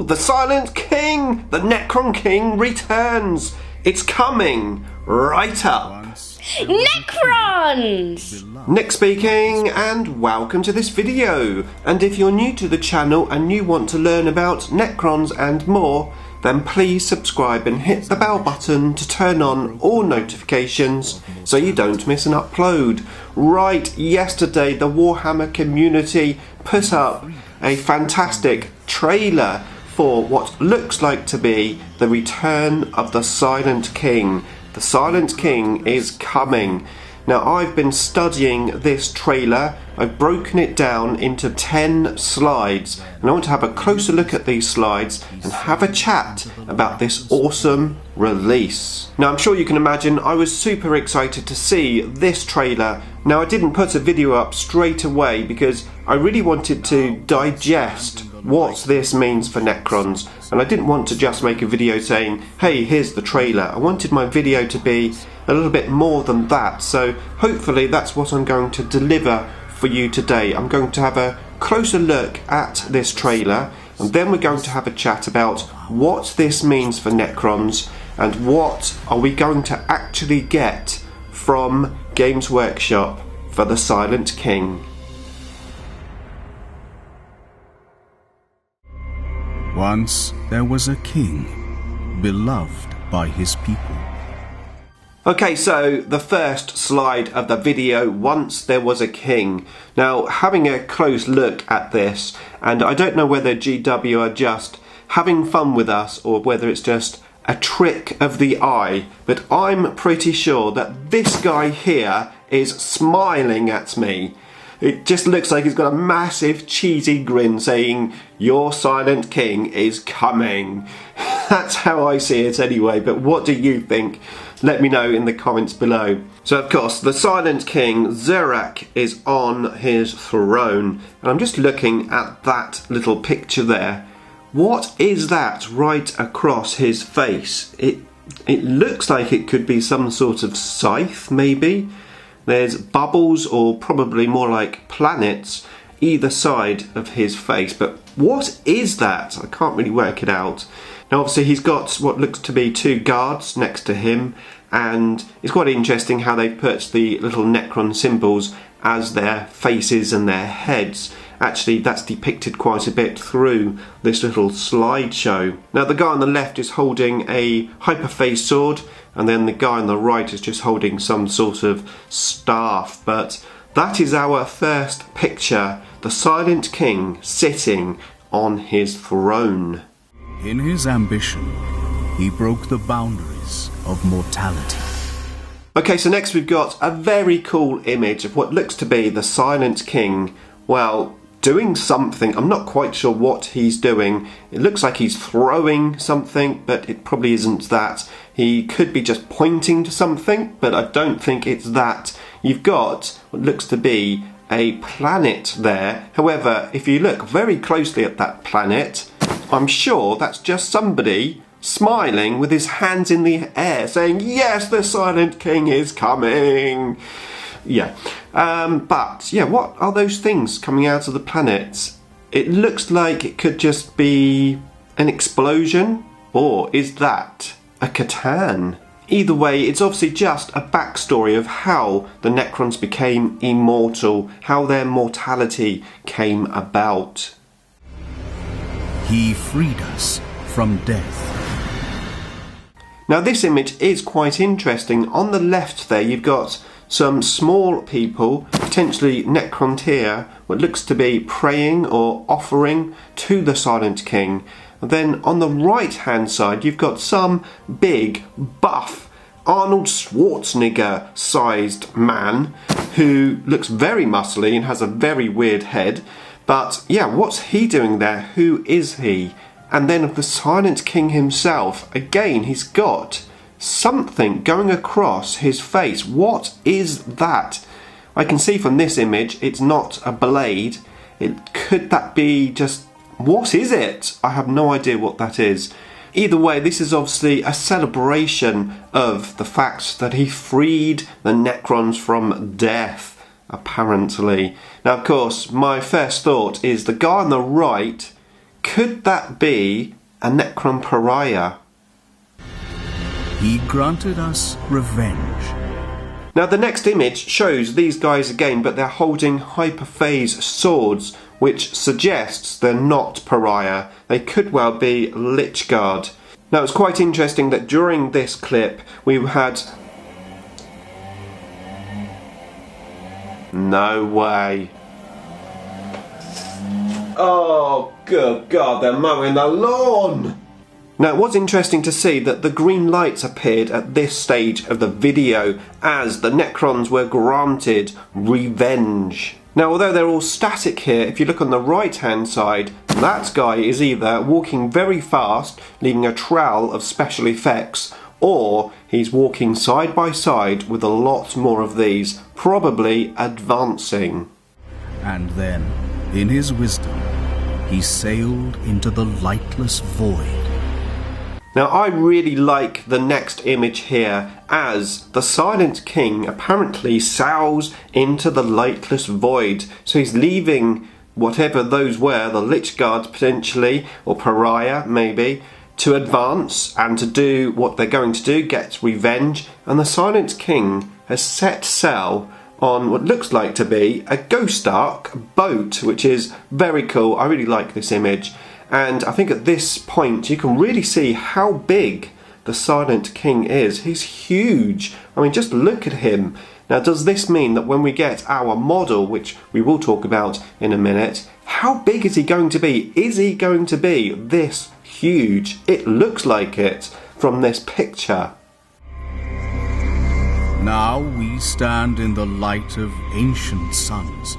Oh, the Silent King! The Necron King returns! It's coming! Right up! Necrons! Nick speaking, and welcome to this video. And if you're new to the channel and you want to learn about Necrons and more, then please subscribe and hit the bell button to turn on all notifications so you don't miss an upload. Right, yesterday the Warhammer community put up a fantastic trailer for what looks like to be the return of the Silent King. The Silent King is coming. Now, I've been studying this trailer. I've broken it down into 10 slides, and I want to have a closer look at these slides and have a chat about this awesome release. Now, I'm sure you can imagine I was super excited to see this trailer. Now, I didn't put a video up straight away because I really wanted to digest what this means for Necrons, and I didn't want to just make a video saying, hey, here's the trailer. I wanted my video to be a little bit more than that, so hopefully that's what I'm going to deliver for you today. I'm going to have a closer look at this trailer, and then we're going to have a chat about what this means for Necrons and what are we going to actually get from Games Workshop for the Silent King. Once there was a king, beloved by his people. Okay, so the first slide of the video, once there was a king. Now, having a close look at this, and I don't know whether GW are just having fun with us or whether it's just a trick of the eye, but I'm pretty sure that this guy here is smiling at me. It just looks like he's got a massive cheesy grin saying, your Silent King is coming. That's how I see it anyway, but what do you think? Let me know in the comments below. So of course, the Silent King, Zerak, is on his throne. And I'm just looking at that little picture there. What is that right across his face? It looks like it could be some sort of scythe, maybe. There's bubbles, or probably more like planets, either side of his face. But what is that? I can't really work it out. Now obviously he's got what looks to be two guards next to him, and it's quite interesting how they put the little Necron symbols as their faces and their heads. Actually, that's depicted quite a bit through this little slideshow. Now the guy on the left is holding a hyperphase sword, and then the guy on the right is just holding some sort of staff. But that is our first picture, the Silent King sitting on his throne. In his ambition, he broke the boundaries of mortality. Okay, so next we've got a very cool image of what looks to be the Silent King, well, doing something. I'm not quite sure what he's doing. It looks like he's throwing something, but it probably isn't that. He could be just pointing to something, but I don't think it's that. You've got what looks to be a planet there. However, if you look very closely at that planet, I'm sure that's just somebody smiling with his hands in the air saying, yes, the Silent King is coming. Yeah, but yeah, what are those things coming out of the planet? It looks like it could just be an explosion, or is that a Catan? Either way, it's obviously just a backstory of how the Necrons became immortal, how their mortality came about. He freed us from death. Now this image is quite interesting. On the left there you've got some small people, potentially Necrontyr, what looks to be praying or offering to the Silent King. And then on the right hand side you've got some big, buff, Arnold Schwarzenegger sized man who looks very muscly and has a very weird head. But yeah, what's he doing there? Who is he? And then of the Silent King himself, again, he's got something going across his face. What is that? I can see from this image it's not a blade. Could that be just... what is it? I have no idea what that is. Either way, this is obviously a celebration of the fact that he freed the Necrons from death, apparently. Now, of course, my first thought is the guy on the right Could that be a Necron pariah? He granted us revenge. Now the next image shows these guys again, but they're holding hyperphase swords, which suggests they're not pariah. They could well be Lichguard. Now it's quite interesting that during this clip we had... No way. Oh, good God, they're mowing the lawn! Now it was interesting to see that the green lights appeared at this stage of the video as the Necrons were granted revenge. Now although they're all static here, if you look on the right hand side, that guy is either walking very fast, leaving a trail of special effects, or he's walking side by side with a lot more of these, probably advancing. And then, in his wisdom, he sailed into the lightless void. Now I really like the next image here as the Silent King apparently sails into the lightless void. So he's leaving whatever those were, the Lichguard potentially, or pariah maybe, to advance and to do what they're going to do, get revenge. And the Silent King has set sail on what looks like to be a Ghost Ark boat, which is very cool. I really like this image. And I think at this point you can really see how big the Silent King is. He's huge. I mean, just look at him. Now, does this mean that when we get our model, which we will talk about in a minute, how big is he going to be? Is he going to be this huge? It looks like it from this picture. Now we stand in the light of ancient suns.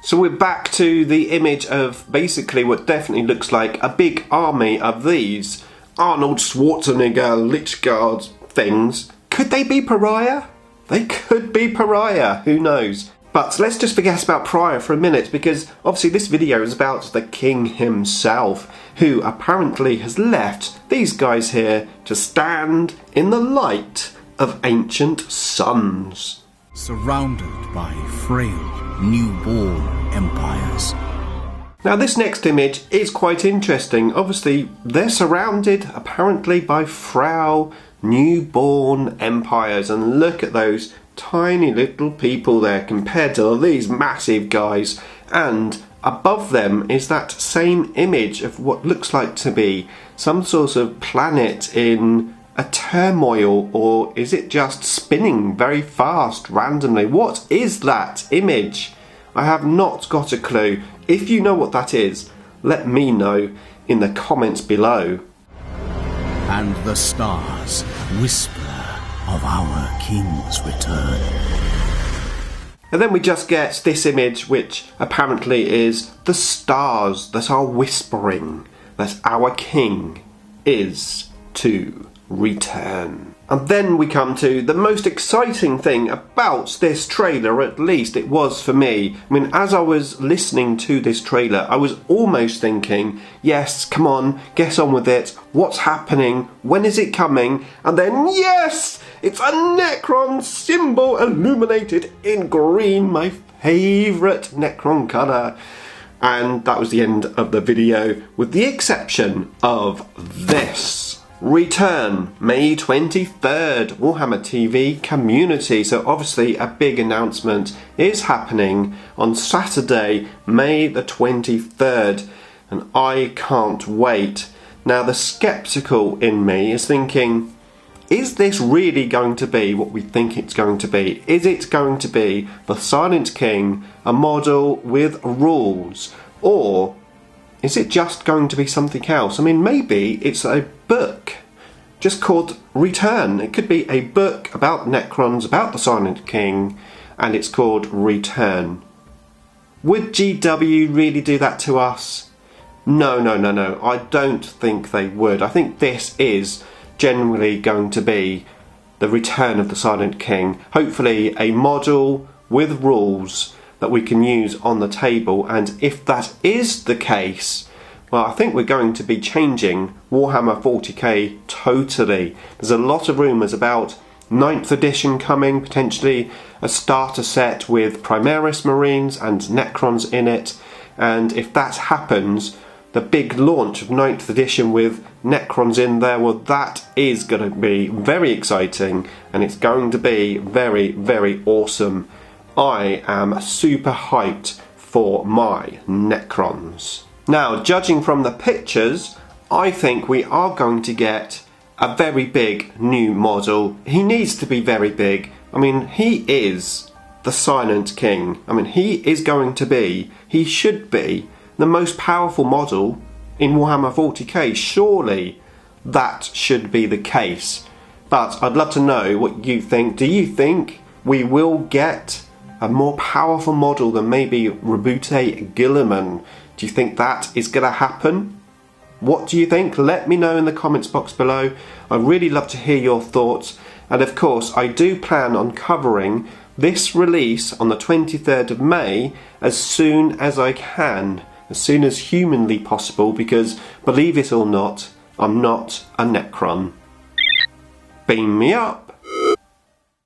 So we're back to the image of basically what definitely looks like a big army of these Arnold Schwarzenegger Lichguard things. Could they be pariah? They could be pariah, who knows? But let's just forget about pariah for a minute, because obviously this video is about the king himself, who apparently has left these guys here to stand in the light of ancient suns. Surrounded by frail, newborn empires. Now this next image is quite interesting. Obviously they're surrounded apparently by frail, newborn empires, and look at those tiny little people there compared to these massive guys, and above them is that same image of what looks like to be some sort of planet in a turmoil, or is it just spinning very fast randomly? What is that image? I have not got a clue. If you know what that is, let me know in the comments below. And the stars whisper of our king's return. And then we just get this image, which apparently is the stars that are whispering that our king is to return. And then we come to the most exciting thing about this trailer, at least it was for me. I mean, as I was listening to this trailer, I was almost thinking, yes, come on, get on with it. What's happening? When is it coming? And then, yes, it's a Necron symbol illuminated in green, my favourite Necron colour. And that was the end of the video, with the exception of this. Return, May 23rd, Warhammer TV community. So obviously a big announcement is happening on Saturday, May the 23rd, and I can't wait. Now the skeptical in me is thinking, is this really going to be what we think it's going to be? Is it going to be the Silent King, a model with rules, or is it just going to be something else? I mean, maybe it's a book just called Return. It could be a book about Necrons, about the Silent King, and it's called Return. Would GW really do that to us? No. I don't think they would. I think this is genuinely going to be the return of the Silent King. Hopefully a model with rules that we can use on the table, and if that is the case, well, I think we're going to be changing Warhammer 40k totally. There's a lot of rumours about 9th edition coming, potentially a starter set with Primaris Marines and Necrons in it, and if that happens, the big launch of 9th edition with Necrons in there, well, that is going to be very exciting, and it's going to be very, very awesome. I am super hyped for my Necrons. Now, judging from the pictures, I think we are going to get a very big new model. He needs to be very big. I mean, he is the Silent King. I mean, he should be the most powerful model in Warhammer 40k. Surely that should be the case. But I'd love to know what you think. Do you think we will get a more powerful model than maybe Rabute Gilliman? Do you think that is going to happen? What do you think? Let me know in the comments box below. I'd really love to hear your thoughts. And of course, I do plan on covering this release on the 23rd of May as soon as I can. As soon as humanly possible, because believe it or not, I'm not a Necron. Beam me up.